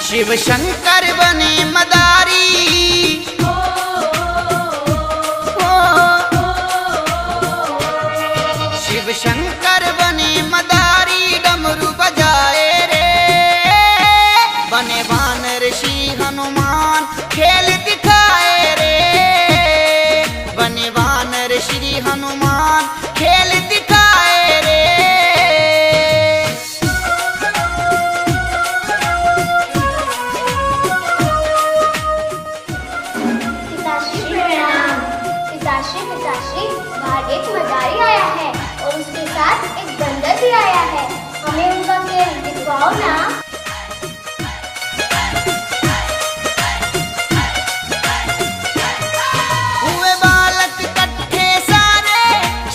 शिव शंकर बने मदारी, शिव शंकर बने मदारी, डमरू बजाए रे। बने वानर श्री हनुमान, खेल दिखाए रे। बने वानर श्री हनुमान, खेल दिखाए रे। पिताश्री, बाहर एक मदारी आया है और उसके साथ एक बंदर भी आया है। हमें उनका खेल दिखवाओ ना। हुए बालक कट्ठे सारे,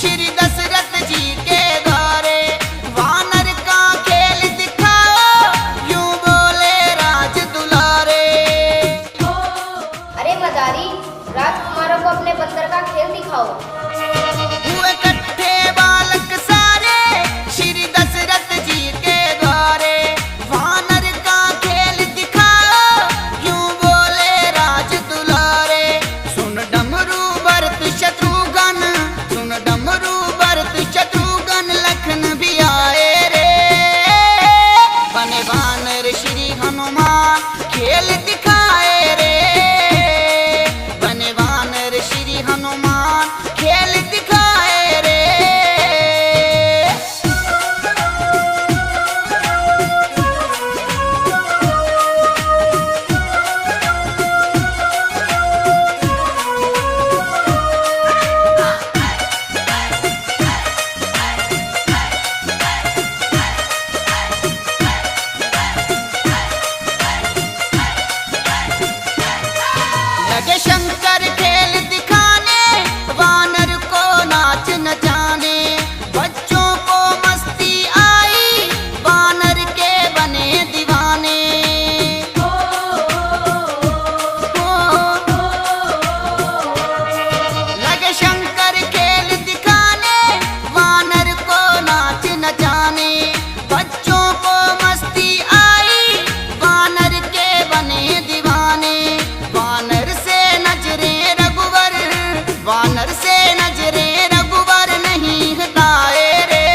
श्री दशरथ जी के द्वारे। वानर का खेल दिखाओ, यूं बोले राज दुलारे। अरे मदारी, राजकुमारों को अपने बंदर का खेल दिखाओ। हुए कट्ठे बालक सारे, श्री दशरथ जी के द्वारे। वानर का खेल दिखाओ, यूं बोले राज दुलारे। सुन डमरू भरत शत्रुघ्न, सुन डमरू भरत शत्रुघ्न, लखन भी आए रे। बने वानर श्री हनुमान, खेल दिखाए रे। बने वानर श्री हनुमान, खेल दिखाए रे। लगे शंकर खेल दिखाने, वानर को नाच नचाने। बच्चों को मस्ती आई, वानर के बने दीवाने। लगे शंकर खेल दिखाने, वानर को नाच नचाने। बच्चों को मस्ती आई, वानर के बने दीवाने। वानर से नजरे रघुवर, वानर से नजरे रघुवर नहीं हटाए रे।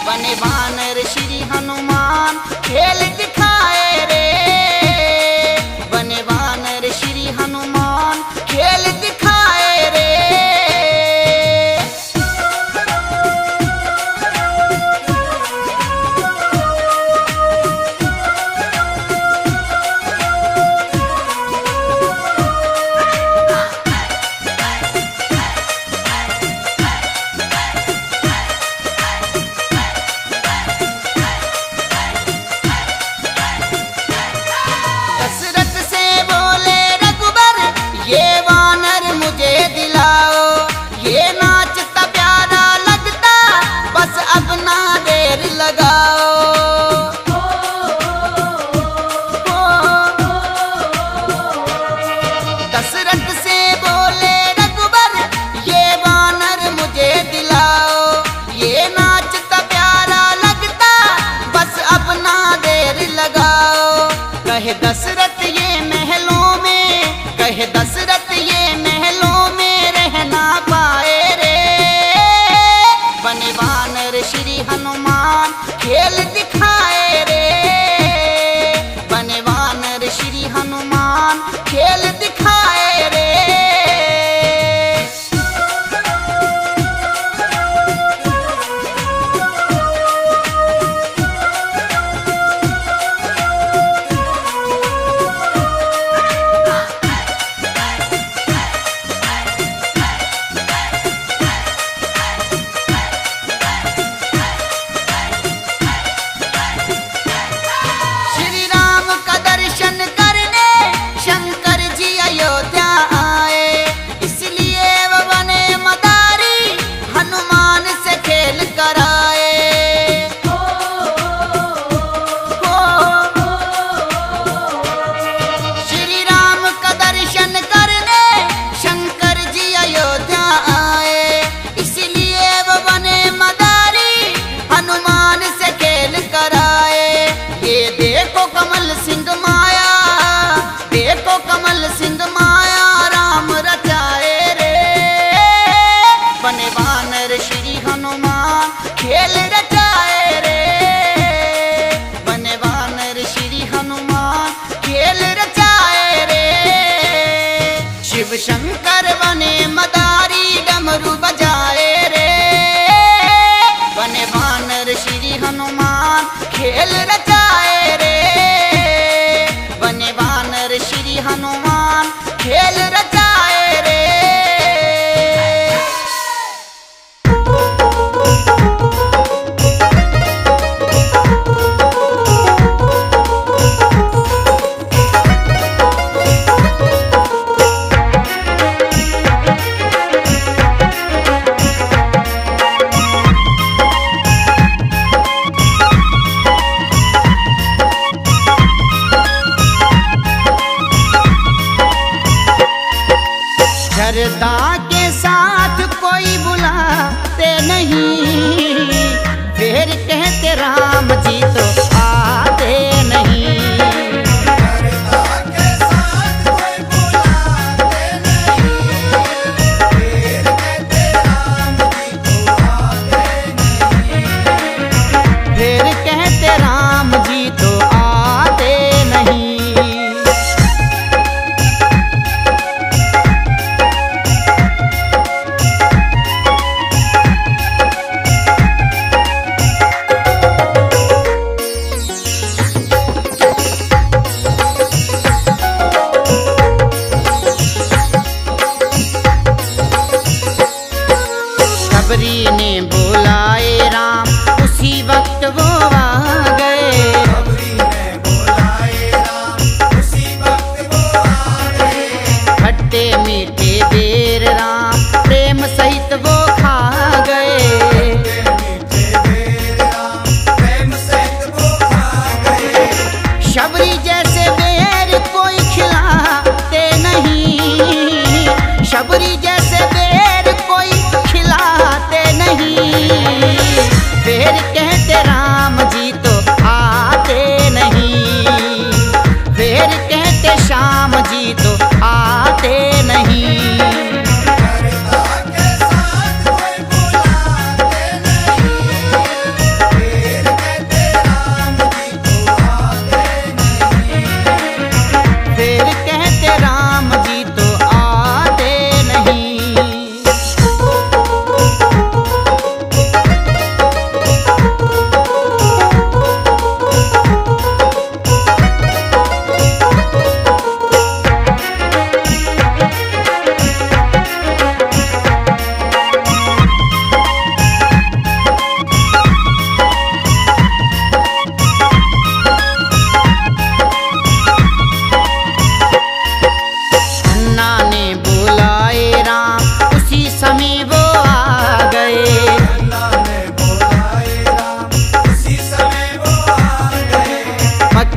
बने वानर श्री हनुमान, खेल दिखाए रे। बने वानर श्री हनुमान, खेल दिखाए रे। दशरथ से बोले रघुबर, ये वानर मुझे दिलाओ। ये नाचता प्यारा लगता, बस अपना देर लगाओ। दशरथ से बोले रघुबर, ये वानर मुझे दिलाओ। ये नाचता प्यारा लगता, बस अपना देर लगाओ। कहे दशरथ ये महलों में, कहे दशरथ ये महलों में रह ना पाए रे। बने वानर श्री हनुमान, खेल दिखाए रे। बने वानर श्री हनुमान, खेल दिखाए रे।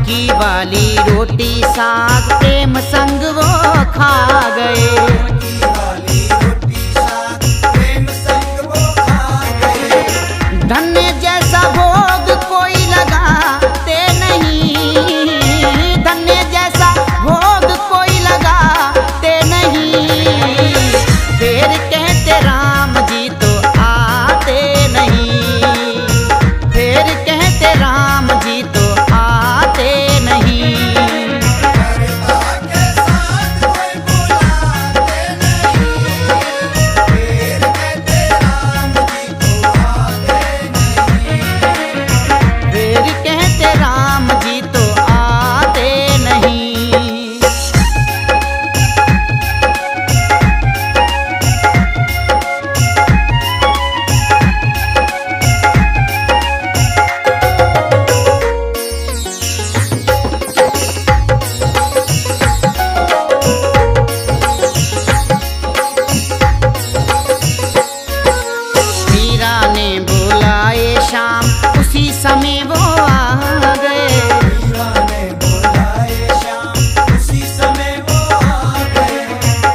मक्की वाली रोटी साग प्रेम संग वो खा गए। धन्य जैसा भोग कोई लगाते नहीं, धन्य जैसा भोग कोई लगाते नहीं। फिर कहते राम जी तो आते नहीं, फिर कहते राम जी तो आते नहीं। फिर कहते राम जी तो आते नहीं। मीरा ने बुलाए शाम उसी समय वो आ गए।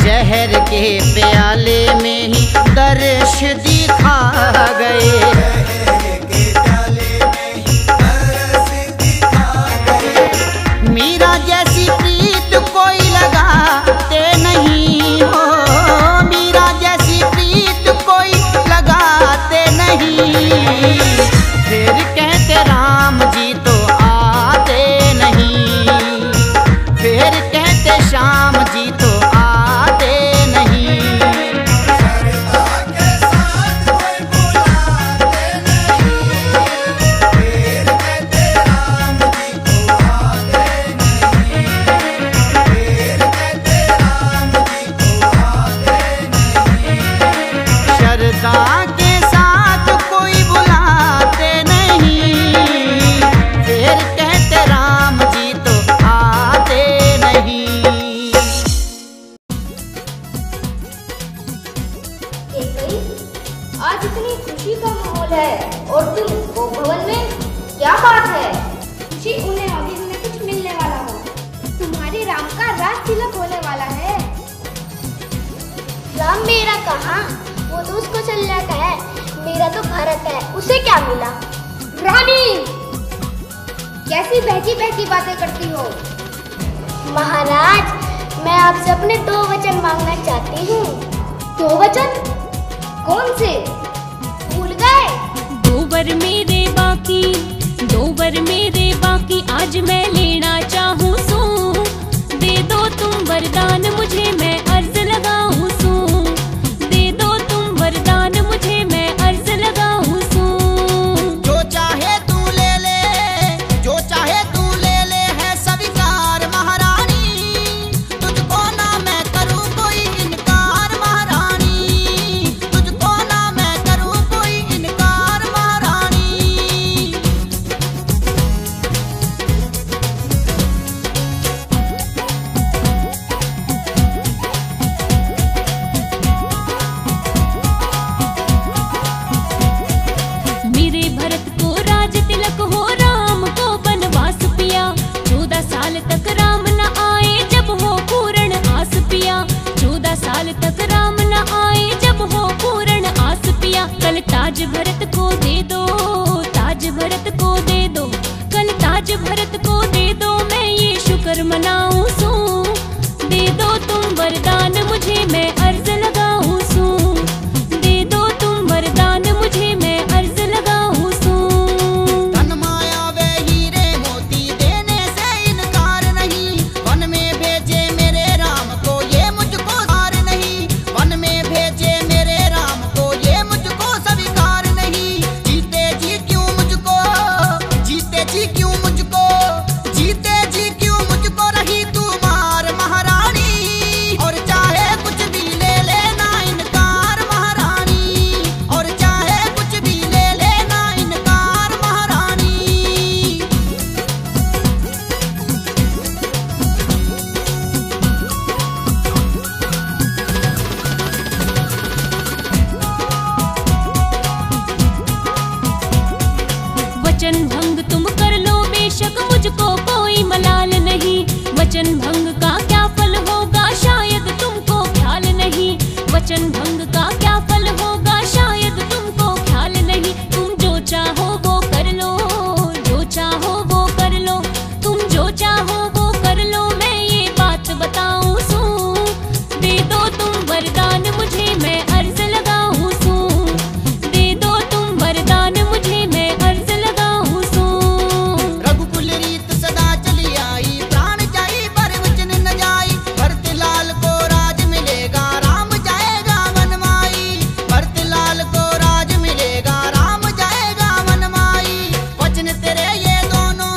जहर के प्याले में ही दर्श दिखा गए। मीरा जैसी प्रीत कोई लगाते नहीं हो, मीरा जैसी प्रीत कोई लगाते नहीं। फिर कहते राम जी तो आते नहीं, फिर कहते श्याम जी तो आते नहीं। श्रद्धा के साथ कोई बुलाते नहीं, फिर कहते राम जी तो आते नहीं। केकई, आज इतनी खुशी का माहौल है और तुम गोप भवन में, क्या बात है? खुशी उन्हें होगी जिन्हें कुछ मिलने वाला हो। तुम्हारे राम का राज तिलक होने वाला है। राम मेरा कहाँ? वो तो उसको चलने का है। मेरा तो भरत है, उसे क्या मिला? रानी, कैसी बहकी बहकी बातें करती हो? महाराज, मैं आपसे अपने 2 वचन मांगना चाहती हूँ। 2 वचन? कौन से? भूल गए? 2 वर मेरे बाकी, 2 वर मेरे बाकी, आज मैं लेना चाहूँ सू। दे दो तुम वरदान मुझे, मैं अर्ज लगाऊँ सू। दे दो तुम वरदान मुझे, मैं अर्ज लगाऊँ सू। जो चाहे तू ले ले, जो चाहे तू ले ले, है स्वीकार महारानी। तुझको ना मैं करूँ कोई इनकार महारानी, तुझको ना मैं करूँ कोई इनकार महारानी। मेरे भरत को राज तिलक हो, राम को वनवास पिया। 14 साल तक राम न आए, जब हो पूर्ण आस पिया। 14 साल तक राम न आए, जब हो पूर्ण आस पिया। कल ताज भरत को दे दो, ताज भरत को दे दो, कल ताज भरत को दे दो, मैं ये शुक्र मनाऊं सू। दे दो तुम वरदान मुझे, मैं अर्ज लगाऊं सू। दे दो तुम वरदान मुझे, मैं अर्ज लगाऊं सू। धन माया वे हीरे मोती देने से इनकार नहीं, वन में भेजे मेरे राम को ये मुझको हार नहीं। वन में भेजे मेरे राम को ये मुझको स्वीकार नहीं। जीते जी क्यों मुझको, जीते जी क्यों मुझको, जीते जी क्यों मुझको रही तू मार महारानी। और चाहे कुछ भी ले लेना इनकार महारानी, और चाहे कुछ भी ले लेना इनकार महारानी। वचन भंग तुम कर लो बेशक, मुझको कोई वचन भंग का क्या फल होगा शायद तुमको ख्याल नहीं। तुम जो चाहो वो कर लो, जो चाहो वो कर लो, तुम जो चाहो वो कर लो। मैं ये बात बताऊं सुन, दे दो तुम वरदान मुझे, मैं अर्ज लगाऊं सुन। दे दो तुम वरदान मुझे, मैं अर्ज लगाऊं सुन। रघुकुल रीत सदा चली आई, प्राण जाई पर वचन न जाई। भरत लाल को राज मिलेगा, राम जाएगा वनमाई। भरत लाल को राज मिलेगा, राम जाएगा वनमाई। वचन तेरे ये दोनों,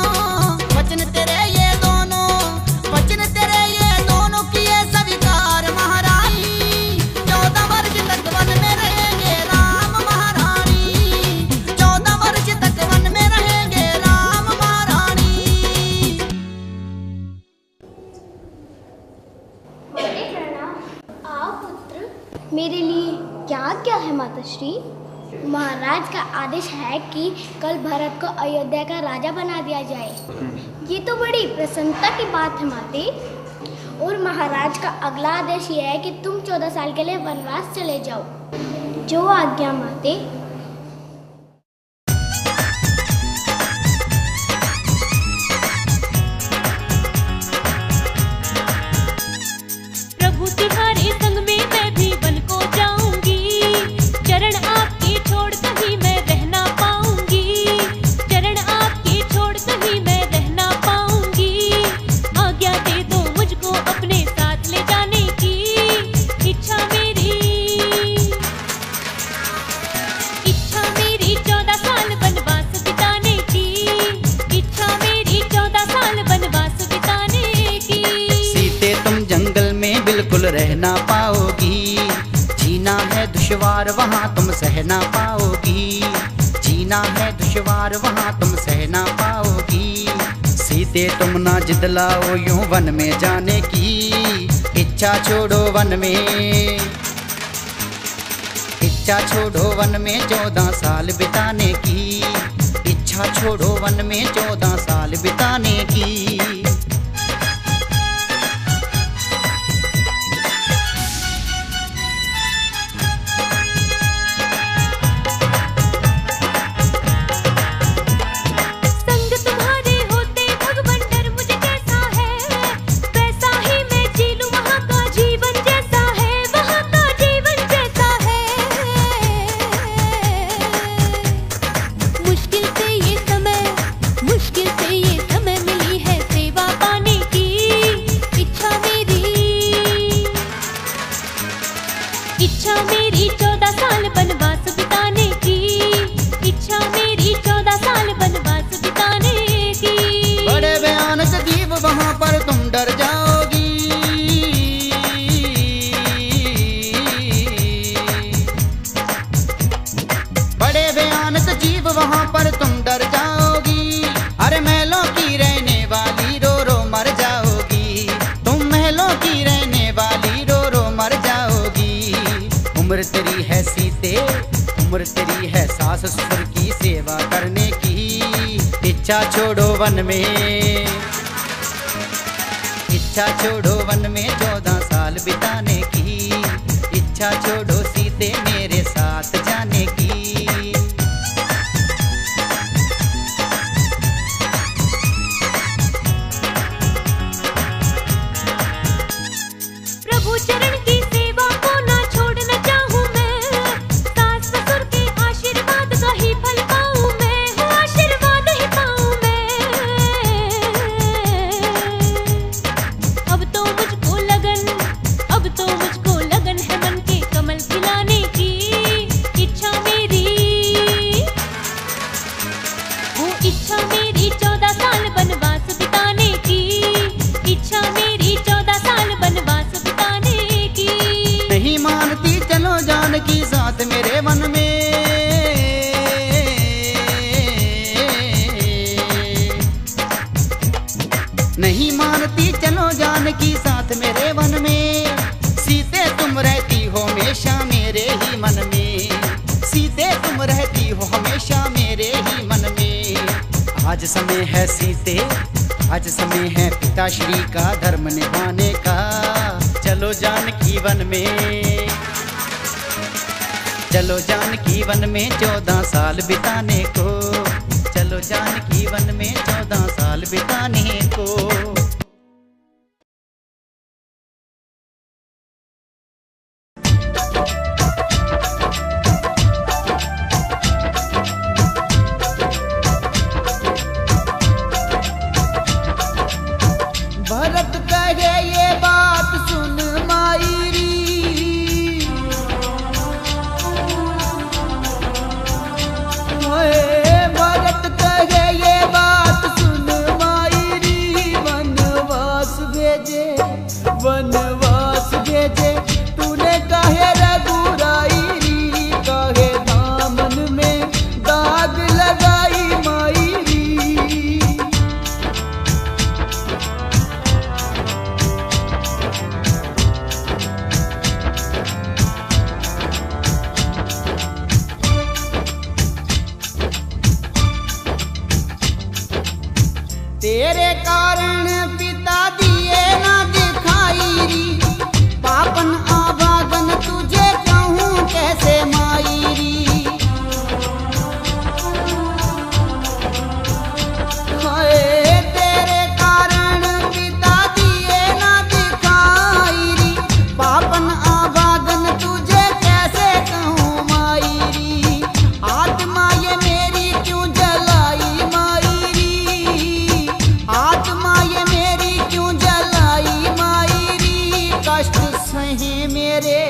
वचन तेरे ये दोनों, वचन तेरे ये दोनों किए स्वीकार महारानी। 14 वर्ष तक वन में रहेंगे राम महारानी। 14 वर्ष तक वन में रहेंगे राम महारानी। माते प्रणाम। आओ पुत्र, मेरे लिए क्या आज्ञा है माताश्री? महाराज का आदेश है कि कल भरत को अयोध्या का राजा बना दिया जाए। ये तो बड़ी प्रसन्नता की बात है माते। और महाराज का अगला आदेश ये है कि तुम 14 साल के लिए वनवास चले जाओ। जो आज्ञा माते। प्रभु तुम्हारे संग में मैं भी वन को जाऊंगी, चरण आपके छोड़ कहीं मैं रह ना पाऊंगी। चरण आपके छोड़ कहीं मैं रह ना पाऊंगी। आज्ञा दे दो मुझको अपने साथ ले जाने की, इच्छा मेरी 14 साल वनवास बिताने की। इच्छा मेरी 14 साल वनवास बिताने की। सीते तुम जंगल में बिल्कुल रह ना पाओगी। जीना है दुश्वार वहाँ तुम सह ना पाओगी। जीना है दुश्वार वहाँ तुम सह ना पाओगी। सीते तुम ना जिद लाओ यूं वन में जाने की। इच्छा छोड़ो वन में, इच्छा छोड़ो वन में 14 साल बिताने की। इच्छा छोड़ो वन में 14 साल बिताने की। संग तुम्हारे होते भगवन डर मुझे कैसा है, वैसा ही मैं जी लूं वहाँ का जीवन जैसा है, वहाँ का जीवन जैसा है। मुश्किल से ये समय, मुश्किल से ये समय मिली है सेवा पाने की। इच्छा मेरी 14 साल वनवास बिताने की। इच्छा मेरी 14 साल वनवास बिताने की। बड़े भयानक जीव वहाँ पर तुम डर जाओगी। बड़े भयानक जीव वहाँ पर तुम डर जाओगी। अरे महलों की रहने वाली रो रो मर जाओगी। तुम महलों की रहने वाली रो रो मर जाओगी। उम्र तेरी है सीते, उम्र तेरी है सास ससुर की सेवा करने की। इच्छा छोड़ो वन में, इच्छा छोड़ो वन में 14 साल बिताने की। इच्छा छोड़ो सीते मेरे साथ जाने की। प्रभु चरण की सेवा को ना छोड़ना चाहूं मैं, सास ससुर के आशीर्वाद का ही फल पाऊं मैं, हो आशीर्वाद ही पाऊं मैं। अब तो मुझको लगन, अब तो मुझको लगन है मन के कमल खिलाने की। इच्छा मेरी, वो इच्छा मेरी 14 साल वनवास बिताने की। इच्छा मेरी 14 साल वनवास बिताने की। नहीं मानती चलो जानकी साथ मेरे वन में। नहीं मानती चलो जानकी साथ मेरे वन में। सीते तुम रहती हो हमेशा मेरे ही मन में। सीते तुम रहती हो हमेशा मेरे ही मन में। आज समय है सीते, आज समय है पिताश्री का धर्म निभाने का। चलो जानकी वन में। चलो जानकी वन में 14 साल बिताने को, चलो जानकी वन में 14 साल बिताने को। भरत कहे ये बात सुन मायरी, भरत कहे ये बात सुन मायरी, वनवास भेजे, वनवास भेजे तूने कहे रघुराई, कहे दामन में दाग लगाई मायरी। तेरे कारण पिता दिए ना दिखाई री, पापन आभागन तुझे कहूँ कैसे मायरी। हाय तेरे कारण पिता दिए ना दिखाई री, पापन आभागन तुझे कैसे कहूँ मायरी। आत्मा ये मेरी क्यों जलाई मायरी, आत्मा ये मेरी क्यों जलाई मायरी। कष्ट सहे मेरे,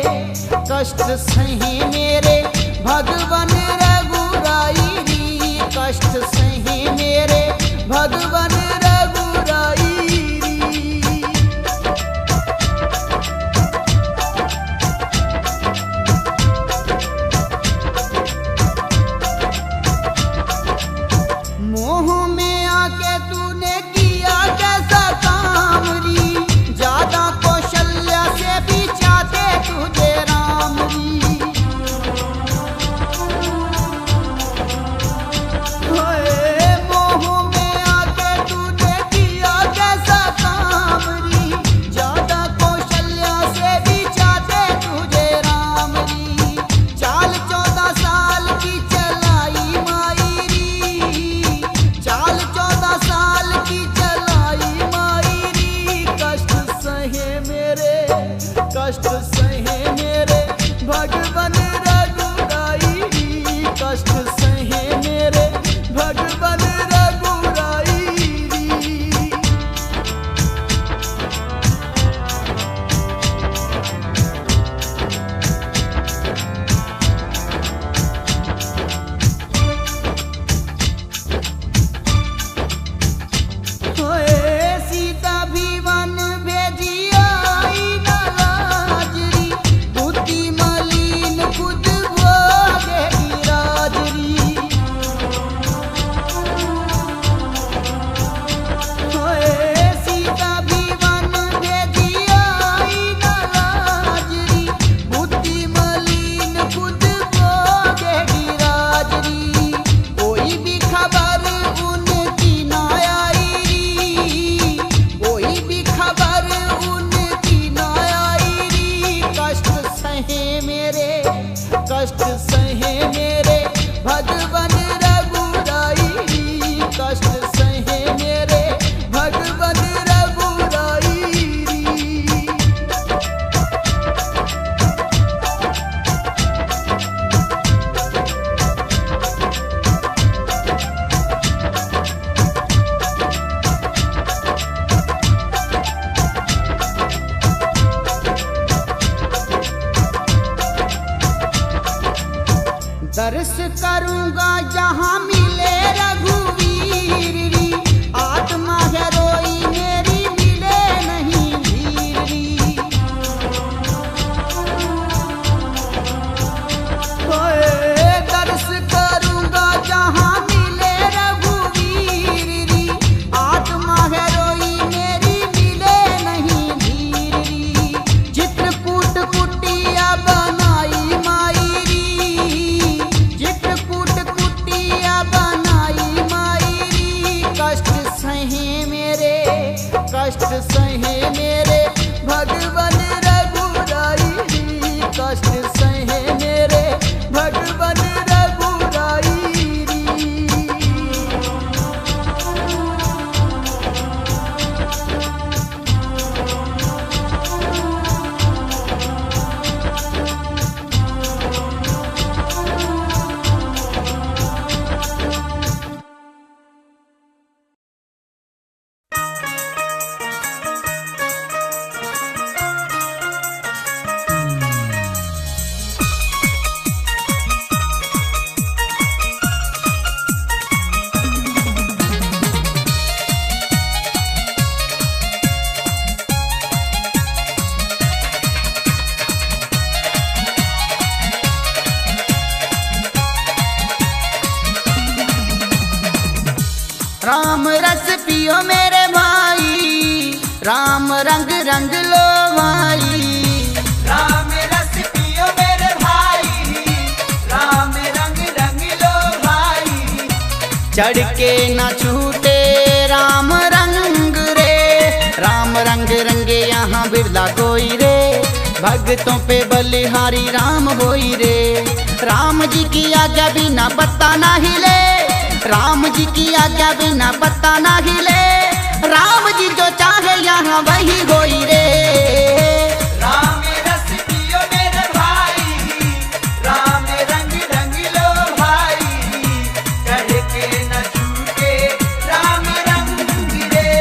कष्ट सहे मेरे भगवान रघुराई री, कष्ट सहे मेरे भगवान रघुराई री। मोह में आके तूने किया कैसा काम री, ज्यादा कौशल्या से भी चाहते तुझे राम री। मोह में आके तूने किया कैसा काम री, ज्यादा कौशल्या से भी चाहते तुझे राम री। चाल 14 साल की चलाई मायरी, चाल 14 साल की चलाई मायरी। कष्ट सहे मेरे, कष्ट सहे मेरे भगवान रघुराई री, कष्ट सहे मेरे भगवान रघुराई री। सीता भी वन भेजी आई न लाजरी, बुद्धि मलिन खुद भोगेगी राजरी। सीता भी वन भेजी आई न लाजरी, बुद्धि मलिन खुद भोगेगी राजरी। कोई भी खबर उनकी ना आई री, कोई भी खबर उनकी ना आई री। कष्ट सहे मेरे, कष्ट सहे मेरे भगवान रघुराई री, कष्ट सहे मेरे भगवान रघुराई री। दर्श करूंगा जहाँ मिले रघुवीर री, आत्मा है रोई मेरी मिले नहीं धीर री। दर्श करूंगा जहाँ मिले रघुवीर री, आत्मा है रोई मेरी मिले नहीं धीर री। चित्रकूट कुटिया बनाई मायरी, चित्रकूट कुटिया बनाई मायरी। कष्ट सहे मेरे, कष्ट सहे मेरे भगवान रघुराई री, कष्ट सहे मेरे रंग रंग लो भाई। राम रस पियो मेरे भाई, राम रंग रंग लो भाई। चढ़ के न छूटे राम रंग रे, राम रंग रंगे यहाँ बिरला कोई रे। भक्तों पे बलिहारी राम होई रे, राम जी की आज्ञा बिना पत्ता ना हिले, राम जी की आज्ञा बिना पत्ता ना हिले। राम जी जो चाहे यहाँ वही होई रे। राम रस पियो मेरे भाई, राम रंग रंग लो भाई। चढ़ के न छूटे राम रंग रे।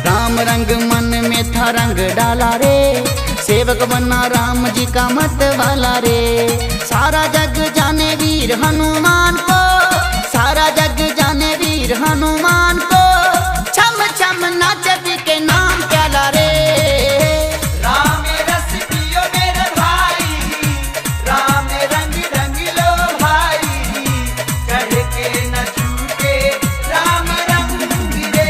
राम रंग मन में था रंग डाला रे, सेवक बना राम जी का मत वाला रे। सारा जग जाने वीर हनुमान को, सारा जग जाने वीर हनुमान को। छम छम नाचे जी के नाम प्याला रे। राम रस पियो मेरे भाई, राम रंग रंग लो भाई। चढ़ के न छूटे राम रंग रे।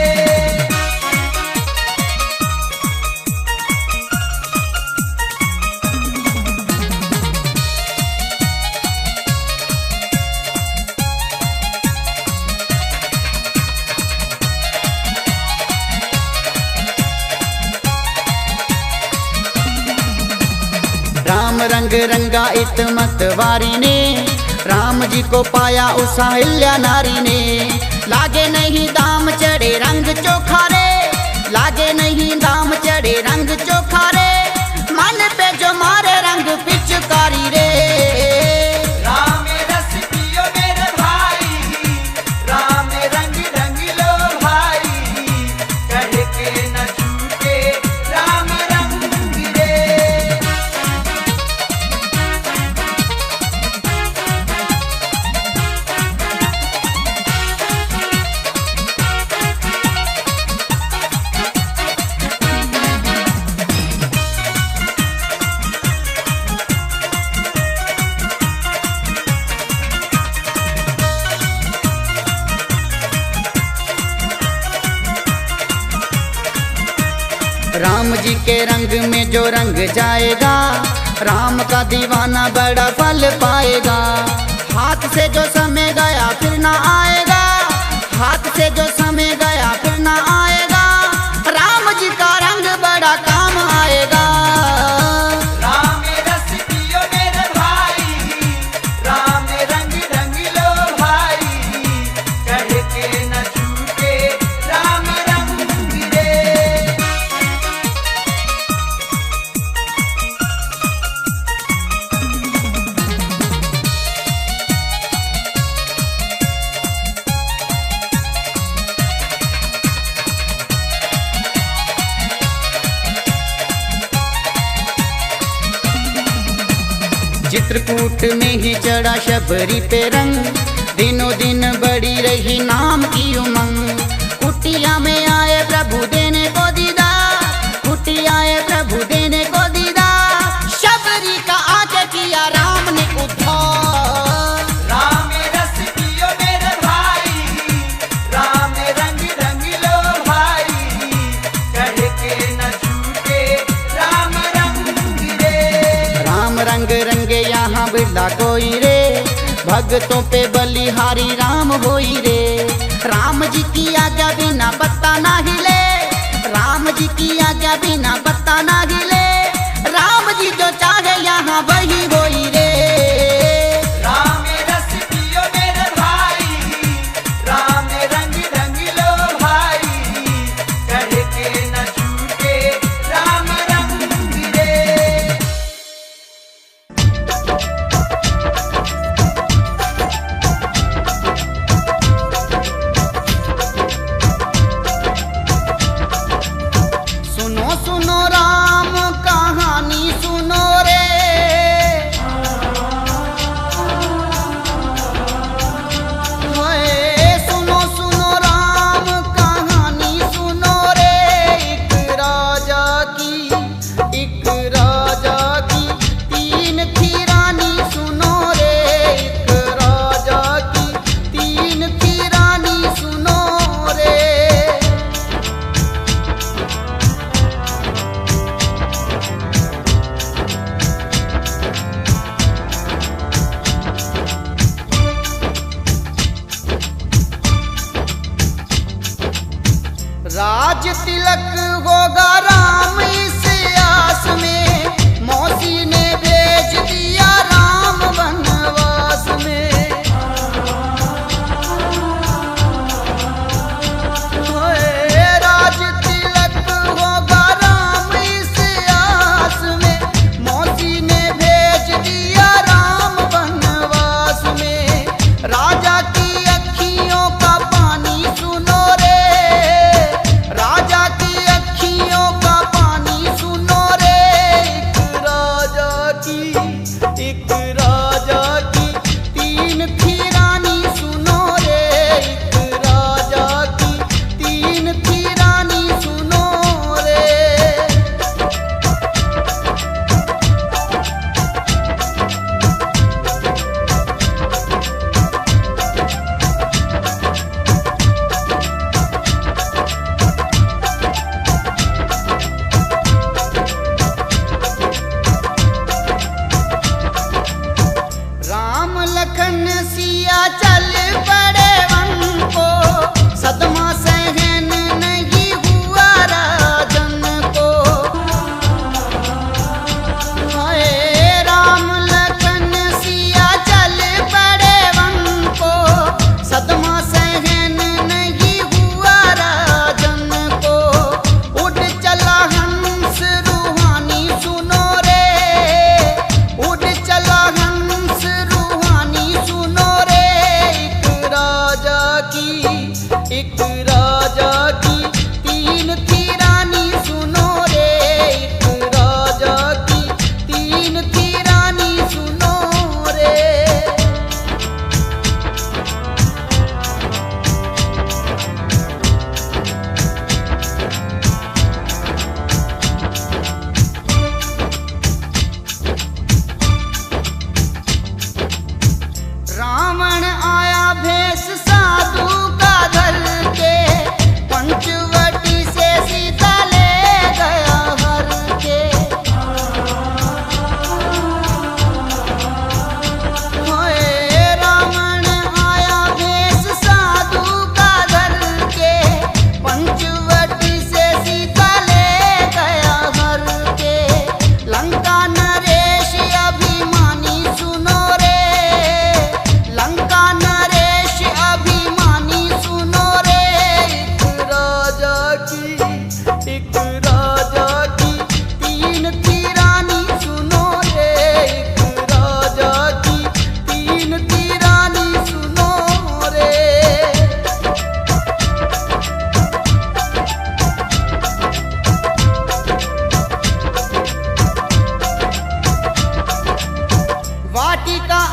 राम रंग रंगा इत मतवारी ने, राम जी को पाया उस अहिल्या नारी ने। लागे नहीं दाम चढ़े रंग चोखा रे, लागे नहीं दाम चढ़े रंग चोखा रे। मन पे जो मारे रंग पिचकारी रे। राम रस पियो मेरे भाई, राम रंग रंग लो भाई। चढ़ के न छूटे राम रंग रे। राम जी के रंग में जो रंग जाएगा, राम का दीवाना बड़ा फल पाएगा। हाथ से जो समय गया फिर ना आएगा, हाथ से जो समय गया फिर ना आएगा। राम जी का रंग बड़ा काम आएगा। राम रस पियो मेरे भाई, राम रंग रंग लो भाई। चढ़ के न छूटे राम रंग रे। चित्रकूट में ही चढ़ा शबरी पे रंग, दिनों दिन बढ़ी रही नाम की उमंग। कुटिया में आए प्रभु देने को दीदा, कुटिया आए प्रभु देने को दीदा। शबरी का आगे किया राम ने उद्धार। राम रस पियो मेरे भाई, राम रंग रंग लो भाई। चढ़ के न छूटे राम रंग रे। राम रंग रंगे यहाँ बिरला कोई रे, भक्तों पे बलिहारी राम होई रे। राम जी की आज्ञा बिना पत्ता ना हिले, राम जी की आज्ञा बिना पत्ता ना हिले। राम जी जो चाहे यहाँ वही होई रे। राम रस पियो मेरे भाई, राम रंग रंग लो भाई। चढ़ के न छूटे राम रंग रे। सुनो सुनो राम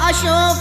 अशोक